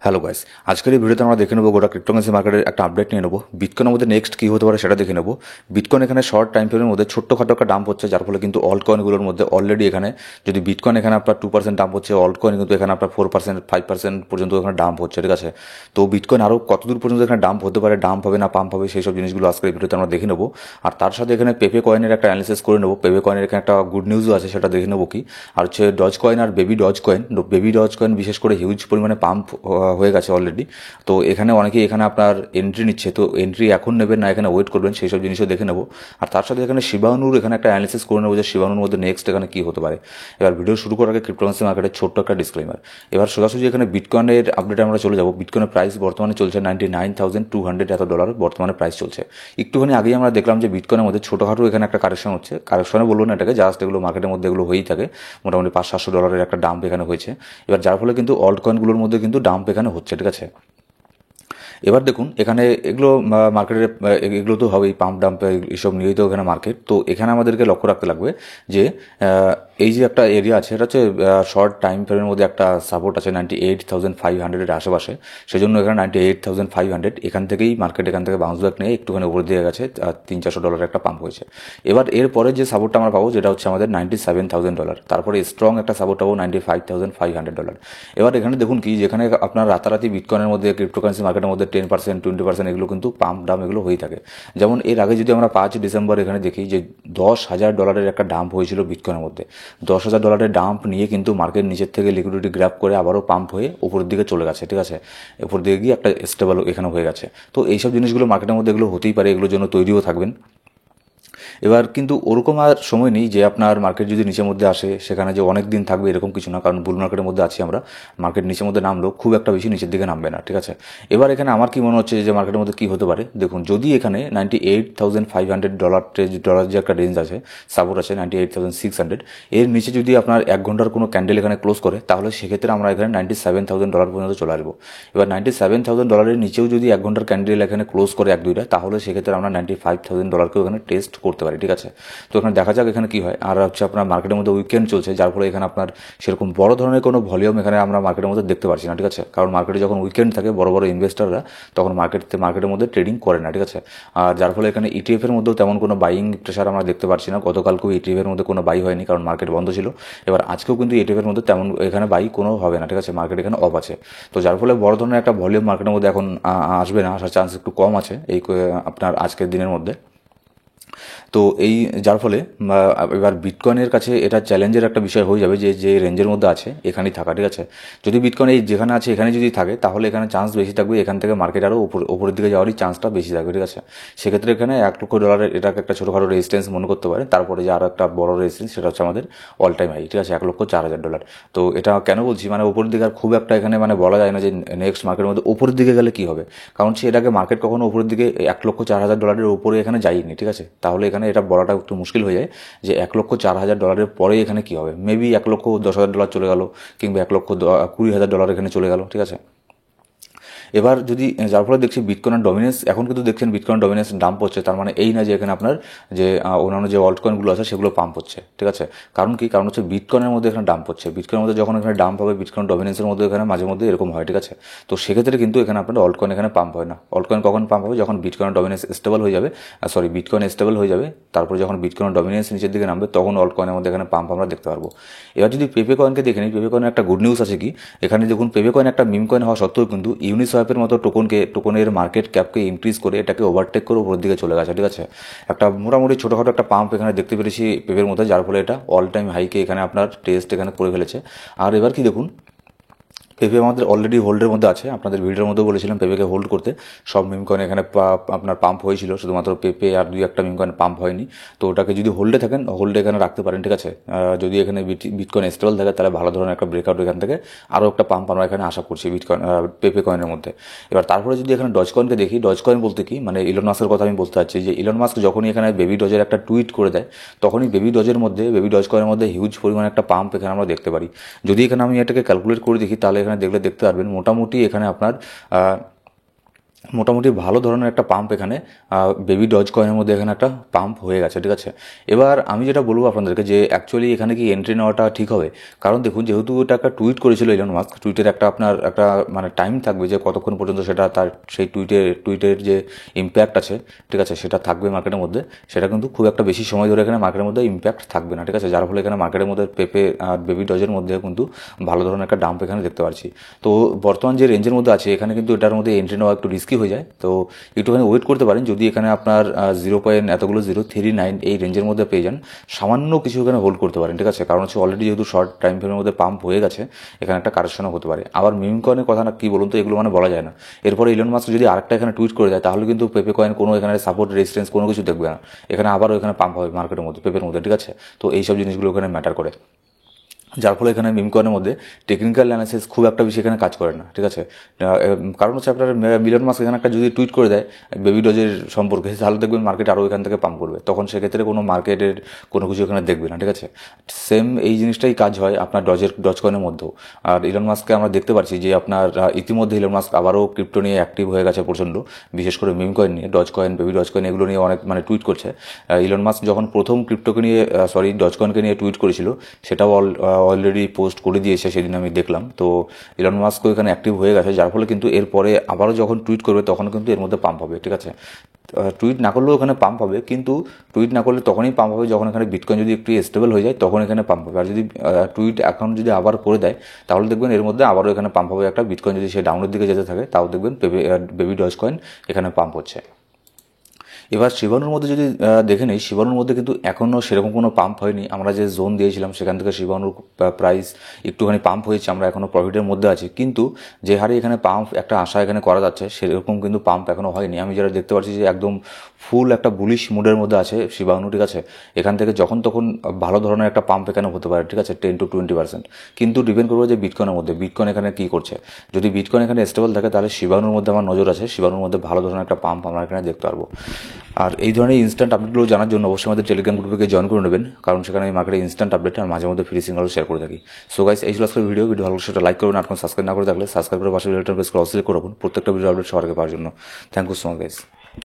Hello guys, আজকের এই ভিডিওতে আমরা দেখে নেবো গোটা ক্রিপ্টোকারেন্সি মার্কেটের একটা আপডেট নিয়ে নেবো। বিটকয়েনের মধ্যে নেক্সট কী হতে পারে সেটা দেখে নেবো। বিটকয়েন এখানে শর্ট টাইম ফ্রেমের মধ্যে ছোট্টখাটো একটা ডাম্প হচ্ছে, যার ফলে কিন্তু অল্ট কয়েনগুলোর মধ্যে অলরেডি এখানে যদি বিটকয়েন এখানে আপনার 2% ডাম্প হচ্ছে, অল্ট কয়েন কিন্তু এখানে আপনার 4% 5% পর্যন্ত এখানে ডাম্প হচ্ছে, ঠিক আছে। তো বিটকয়েন আরও কতদূর পর্যন্ত এখানে ডাম্প হতে পারে, ডাম্প হবে না পাম্প হবে, সেই সব জিনিসগুলো আজকের এই ভিডিওতে আমরা দেখে নেবো। আর তার সাথে এখানে পেপে কয়েনের একটা অ্যানালিসিস করে নেবো। পেপে কয়েনের এখানে একটা গুড নিউজও আছে, সেটা দেখে নেবো কি। আর হচ্ছে ডজ কয়েন আর বেবি ডজ কয়েন বিশেষ করে হিউজ পরিমাণে পাম্প হয়ে গেছে অলরেডি। তো এখানে অনেকেই এখানে আপনার এন্ট্রি নিচ্ছে, তো এন্ট্রি এখন নেবেন না এখানে ওয়েট করবেন, সেই সব জিনিসও দেখে নেবো। আর তার সাথে এখানে শিবানুর এখানে একটা অ্যানালিসিস করে নেবো যে শিবানুর মধ্যে নেক্সট এখানে কী হতে পারে। এবার ভিডিও শুরু করার আগে ক্রিপ্টোকারেন্সি মার্কেটের ছোট্ট একটা ডিসক্লেমার। এবার সোজাসুজি এখানে বিটকয়েনের আপডেটে আমরা চলে যাবো। বিটকয়েনের প্রাইস বর্তমানে চলছে $99,200 এত ডলার বর্তমানে প্রাইস চলছে। একটুখানি আগেই আমরা দেখলাম যে বিটকয়েনের মধ্যে ছোটোখাটো এখানে একটা কারেকশন হচ্ছে, কারেকশনে বলবো না এটাকে, জাস্ট এগুলো মার্কেটের মধ্যে এগুলো হয়েই থাকে। মোটামুটি $500-700 একটা ডাম্প এখানে হয়েছে। এবার যার ফলে কিন্তু অল্ট কয়েনগুলোর মধ্যে কিন্তু ডাম্প এখানে হচ্ছে, ঠিক আছে। এবার দেখুন এখানে এগুলো মার্কেটের এগুলো তো হবেই, পাম্প ডাম্প এইসব নিয়েই তো এখানে মার্কেট। তো এখানে আমাদেরকে লক্ষ্য রাখতে লাগবে যে এই যে একটা এরিয়া আছে, এটা হচ্ছে শর্ট টাইম ফ্রেমের মধ্যে একটা সাপোর্ট আছে 98,500 আশেপাশে। সেজন্য এখানে 98,500 এখান থেকেই মার্কেট এখান থেকে বাউন্স ব্যাক নিয়ে একটুখানি উপর দিয়ে গেছে, $300-400 একটা পাম্প হয়েছে। এবার এরপরে যে সাপোর্টটা আমরা পাবো যেটা হচ্ছে আমাদের $97,000, তারপরে স্ট্রং একটা সাপোর্ট পাবো $95,500। এবার এখানে দেখুন কি, যেখানে আপনার রাতারাতি বিটকয়েনের মধ্যে ক্রিপ্টোকারেন্সি মার্কেটের মধ্যে 10% 20% এগুলো কিন্তু পাম্প ডাম এগুলো হয়ে থাকে। যেমন এর আগে যদি আমরা 5 ডিসেম্বর এখানে দেখি যে $10,000 একটা ডাম্প হয়েছিল বিটকয়েনের মধ্যে। $10,000 ডাম্প নিয়ে কিন্তু মার্কেট নিচের থেকে লিকুইডিটি গ্র্যাব করে আবারও পাম্প হয়ে উপরের দিকে চলে গেছে, ঠিক আছে। উপর দিকে গিয়ে একটা স্টেবল এখানে হয়ে গেছে। তো এইসব জিনিসগুলো মার্কেটের মধ্যে এগুলো হতেই পারে, এগুলোর জন্য তৈরিও থাকবেন। এবার কিন্তু ওরকম আর সময় নেই যে আপনার মার্কেট যদি নিচের মধ্যে আসে সেখানে যে অনেক দিন থাকবে এরকম কিছু না, কারণ বুল মার্কেটের মধ্যে আছি আমরা। মার্কেট নিচের মধ্যে নামলো খুব একটা বেশি নিচের দিকে নামবে না, ঠিক আছে। এবার এখানে আমার কি মনে হচ্ছে যে মার্কেটের মধ্যে কী হতে পারে দেখুন, যদি এখানে $98,500 যে একটা রেঞ্জ আছে, সাপোর্ট আছে 98,600, এর নিচে যদি আপনার 1 ঘন্টার কোনো ক্যান্ডেল এখানে ক্লোজ করে, তাহলে সেক্ষেত্রে আমরা এখানে $97,000 পর্যন্ত চলে আসবো। এবার $97,000 নিচেও যদি 1 ঘন্টার ক্যান্ডেল এখানে ক্লোজ করে 1-2টা, তাহলে সেক্ষেত্রে আমরা $95,000কেও এখানে টেস্ট করতে পারি, ঠিক আছে। তো এখানে দেখা যাক এখানে কী হয়। আর হচ্ছে আপনার মার্কেটের মধ্যে উইকেন্ড চলছে, যার ফলে এখানে আপনার সেরকম বড় ধরনের কোনো ভলিউম এখানে আমরা মার্কেটের মধ্যে দেখতে পাচ্ছি না, ঠিক আছে। কারণ মার্কেটে যখন উইকেন্ড থাকে বড় বড় ইনভেস্টাররা তখন মার্কেটের মধ্যে ট্রেডিং করে না, ঠিক আছে। আর যার ফলে এখানে ইটিএফের মধ্যেও তেমন কোনো বাইং প্রেশার আমরা দেখতে পাচ্ছি না। গতকালকেও ইটিএফের মধ্যে কোনো বাই হয়নি, কারণ মার্কেট বন্ধ ছিল। এবার আজকেও কিন্তু ইটিএফের মধ্যে তেমন এখানে বাই কোনো হবে না, ঠিক আছে। মার্কেট এখানে অফ আছে। তো যার ফলে বড় ধরনের একটা ভলিউম মার্কেটের মধ্যে এখন আসবে না, আসার চান্স একটু কম আছে এই আপনার আজকের দিনের মধ্যে। তো এই যার ফলে এবার বিটকয়েনের কাছে এটা চ্যালেঞ্জের একটা বিষয় হয়ে যাবে যে যে রেঞ্জের মধ্যে আছে এখানেই থাকা, ঠিক আছে। যদি বিটকয়েন এই যেখানে আছে এখানে যদি থাকে, তাহলে এখানে চান্স বেশি থাকবে, এখান থেকে মার্কেট আরও উপরের দিকে যাওয়ারই চান্সটা বেশি থাকবে, ঠিক আছে। সেক্ষেত্রে এখানে $1,00,000 এটাকে একটা ছোটোখাটো রেজিস্ট্যান্স মনে করতে পারে। তারপরে যে আরও একটা বড় রেজিস্ট্যান্স সেটা হচ্ছে আমাদের অল টাইম হাই, ঠিক আছে, $1,04,000। তো এটা কেন বলছি, মানে উপরের দিকে আর খুব একটা এখানে মানে বলা যায় না যে নেক্সট মার্কেটের মধ্যে উপরের দিকে গেলে কী হবে, কারণ সে এটাকে মার্কেট কখনো উপরের দিকে $1,04,000 উপরে এখানে যায়নি, ঠিক আছে। তাহলে এখানে এটা বলাটা একটু মুশকিল হয়ে যায় যে $1,04,000 পরে এখানে কী হবে। মেবি $1,10,000 চলে গেল, কিংবা $1,20,000 এখানে চলে গেল, ঠিক আছে। এবার যদি যার ফলে দেখছি বিটকয়েনের ডমিনেন্স, এখন কিন্তু দেখছেন বিটকয়েন ডমিনেন্স ডাম্প হচ্ছে, তার মানে এই না যে এখানে আপনার যে অন্যান্য যে অল্ট কয়েনগুলো আছে সেগুলো পাম্প হচ্ছে, ঠিক আছে। কারণ কি, কারণ হচ্ছে বিটকয়েনের মধ্যে এখানে ডাম্প হচ্ছে। বিটকয়েনের মধ্যে যখন এখানে ডাম্প হবে, বিটকয়েন ডমিনেন্সের মধ্যে এখানে মাঝে মধ্যে এরকম হয়, ঠিক আছে। তো সেক্ষেত্রে কিন্তু এখানে আপনার অল্ট কয়েন এখানে পাম্প হয় না। অল্ট কয়েন কখন পাম্প হবে, যখন বিটকয়েন ডমিনেন্স স্টেবল হয়ে যাবে, বিটকয়েন স্টেবল হয়ে যাবে, তারপরে যখন বিটকয়েন ডমিনেন্স নিচের দিকে নামবে তখন অল্ট কয়েনের মধ্যে এখানে পাম্প আমরা দেখতে পারবো। এবার যদি পেপে কয়েনকে দেখে নিই, পেপে কয়েনের একটা গুড নিউজ আছে কি, এখানে দেখুন পেপে কয়েন একটা মিম কয়েন হওয়া সত্ত্বেও কিন্তু ইউনিসোয়াপের মতো টোকনের মার্কেট ক্যাপকে ইনক্রিজ করে এটাকে ওভারটেক করে উপরের দিকে চলে গেছে, ঠিক আছে। একটা মোটামুটি ছোটোখাটো একটা পাম্প এখানে দেখতে পেরেছি পেপের মধ্যে, যার ফলে এটা অল টাইম হাইকে এখানে আপনার টেস্ট এখানে করে ফেলেছে। আর এবার কি দেখুন, পেপে আমাদের অলরেডি হোল্ডের মধ্যে আছে। আপনাদের ভিডিওর মধ্যে বলেছিলাম পেপেকে হোল্ড করতে। সব মিম কয়েন এখানে আপনার পাম্প হয়েছিল, শুধুমাত্র পেপে আর 2-1টা মিম কয়েন পাম্প হয়নি। তো ওটাকে যদি হোল্ডে থাকেন, হোল্ডে এখানে রাখতে পারেন, ঠিক আছে। যদি এখানে বিটকয়েন স্টেবল থাকে, তাহলে ভালো ধরনের একটা ব্রেকআউট এখান থেকে আরও একটা পাম্প আমরা এখানে আশা করছি পেপে কয়েনের মধ্যে। এবার তারপরে যদি এখানে ডজ কয়েনকে দেখি, ডজ কয়েন বলতে কি, মানে ইলন মাস্কের কথা আমি বলতে চাচ্ছি যে ইলন মাস্ক যখনই এখানে বেবি ডজের একটা টুইট করে দেয়, তখনই বেবি ডজ কয়েনের মধ্যে হিউজ পরিমাণে একটা পাম্প এখানে আমরা দেখতে পারি। যদি এখানে আমি এটাকে ক্যালকুলেট করে দেখি, তাহলে এখানে দেখতে পারবেন মোটামুটি এখানে আপনার মোটামুটি ভালো ধরনের একটা পাম্প এখানে বেবি ডজ কয়েনের মধ্যে এখানে একটা পাম্প হয়ে গেছে, ঠিক আছে। এবার আমি যেটা বলবো আপনাদেরকে যে অ্যাকচুয়ালি এখানে কি এন্ট্রি নেওয়াটা ঠিক হবে, কারণ দেখুন যেহেতু এটা একটা টুইট করেছিল ইলন মাস্ক, টুইটের একটা আপনার একটা মানে টাইম থাকবে যে কতক্ষণ পর্যন্ত সেটা তার সেই টুইটের যে ইম্প্যাক্ট আছে, ঠিক আছে, সেটা থাকবে মার্কেটের মধ্যে। সেটা কিন্তু খুব একটা বেশি সময় ধরে এখানে মার্কেটের মধ্যে ইম্প্যাক্ট থাকবে না, ঠিক আছে, যার ফলে এখানে মার্কেটের মধ্যে পেপে আর বেবি ডজের মধ্যে কিন্তু ভালো ধরনের একটা ডাম্প এখানে দেখতে পাচ্ছি। তো বর্তমান যে রেঞ্জের মধ্যে আছে এখানে কিন্তু এটার মধ্যে এন্ট্রি নেওয়া একটু রিস্কি হয়ে যায়, তো একটুখানি ওয়েট করতে পারেন। যদি এখানে আপনার 0.039 এই রেঞ্জের মধ্যে পেয়ে যান, সামান্য কিছু এখানে হোল্ড করতে পারেন, ঠিক আছে, কারণ হচ্ছে অলরেডি যেহেতু শর্ট টাইম ফ্রেমের মধ্যে পাম্প হয়ে গেছে, এখানে একটা কারেকশনও হতে পারে। আবার মিম কয়েনের কথা না কি বলুন তো, এগুলো মানে বলা যায় না। এরপরে ইলন মাস্ক যদি আরেকটা এখানে টুইট করে দেয় তাহলে কিন্তু পেপে কয়েন কোনো এখানে সাপোর্ট রেজিস্ট্যান্স কোনো কিছু দেখবে না, এখানে আবারও এখানে পাম্প হবে মার্কেটের মধ্যে পেপের মধ্যে, ঠিক আছে। তো এইসব জিনিসগুলো এখানে ম্যাটার করে, যার ফলে এখানে মিম কয়েনের মধ্যে টেকনিক্যাল অ্যানালাইসিস খুব একটা বেশি এখানে কাজ করে না, ঠিক আছে। কারণ হচ্ছে আপনার ইলন মাস্ক এখানে একটা যদি টুইট করে দেয় বেবি ডজের সম্পর্কে, তাহলে দেখবেন মার্কেট আরও এখান থেকে পাম্প করবে, তখন সেক্ষেত্রে কোনো মার্কেটের কোনো কিছু এখানে দেখবে না, ঠিক আছে। সেম এই জিনিসটাই কাজ হয় আপনার ডজ কয়েনের মধ্যেও। আর ইলন মাস্ককে আমরা দেখতে পাচ্ছি যে আপনার ইতিমধ্যে ইলন মাস্ক আবারও ক্রিপ্টো নিয়ে অ্যাক্টিভ হয়ে গেছে প্রচণ্ড, বিশেষ করে মিম কয়েন নিয়ে, Doge coin, baby Doge coin এগুলো নিয়ে অনেক মানে টুইট করছে। ইলন মাস্ক যখন প্রথম ক্রিপ্টোকে নিয়ে ডজ কয়েনকে নিয়ে টুইট করেছিল, সেটাও অলরেডি পোস্ট করে দিয়েছে, সেদিন আমি দেখলাম। তো ইলন মাস্ক এখানে অ্যাক্টিভ হয়ে গেছে, যার ফলে কিন্তু এরপরে আবারও যখন টুইট করবে তখন কিন্তু এর মধ্যে পাম্প হবে, ঠিক আছে। টুইট না করলেও এখানে পাম্প হবে, কিন্তু টুইট না করলে তখনই পাম্প হবে যখন এখানে বিটকয়েন যদি একটু স্টেবল হয়ে যায় তখন এখানে পাম্প হবে। আর যদি টুইট অ্যাকাউন্ট যদি আবার করে দেয় তাহলে দেখবেন এর মধ্যে আবারও এখানে পাম্প হবে একটা, বিটকয়েন যদি সে ডাউনের দিকে যেতে থাকে তাও দেখবেন বেবি ডজ কয়েন এখানে পাম্প হচ্ছে। এবার শিবানুর মধ্যে যদি দেখে নিই, শিবানুর মধ্যে কিন্তু এখনও সেরকম কোনো পাম্প হয়নি। আমরা যে জোন দিয়েছিলাম সেখান থেকে শিবানুর প্রাইস একটুখানি পাম্প হয়েছে, আমরা এখনও প্রফিটের মধ্যে আছি, কিন্তু যে হারে এখানে পাম্প একটা আশা এখানে করা যাচ্ছে সেরকম কিন্তু পাম্প এখনও হয়নি। আমি যেটা দেখতে পাচ্ছি যে একদম ফুল একটা বুলিশ মুডের মধ্যে আছে শিবানু, ঠিক আছে। এখান থেকে যখন তখন ভালো ধরনের একটা পাম্প এখানে হতে পারে, ঠিক আছে, 10 to 20%, কিন্তু ডিপেন্ড করবে যে বিটকয়েনের মধ্যে বিটকয়েন এখানে কী করছে। যদি বিটকয়েন এখানে স্টেবল থাকে তাহলে শিবানুর মধ্যে আমার নজর আছে, শিবানুর মধ্যে ভালো ধরনের একটা পাম্প আমরা এখানে দেখতে পারবো। আর এই ধরনের ইনস্ট্যান্ট আপডেটগুলো জানার জন্য অবশ্যই আমাদের টেলিগ্রাম গ্রুপে জয়েন করে নেবেন, কারণ সেখানে আমি মার্কেটে ইনস্ট্যান্ট আপডেট আর মাঝে মধ্যে ফ্রি সিগনালও শেয়ার করে থাকি। সো গাইস, এই ছিল আজকের ভিডিও ভালো সেটা লাইক করবেন, আর কোনো সাবস্ক্রাইব না করে থাকলে সাবস্ক্রাইব করে পাশে বেল আইকন প্রেস করে অল সিলেক্ট করে রাখুন প্রত্যেকটা ভিডিও আপডেট সবার আগে পাওয়ার জন্য। Thank you so much guys.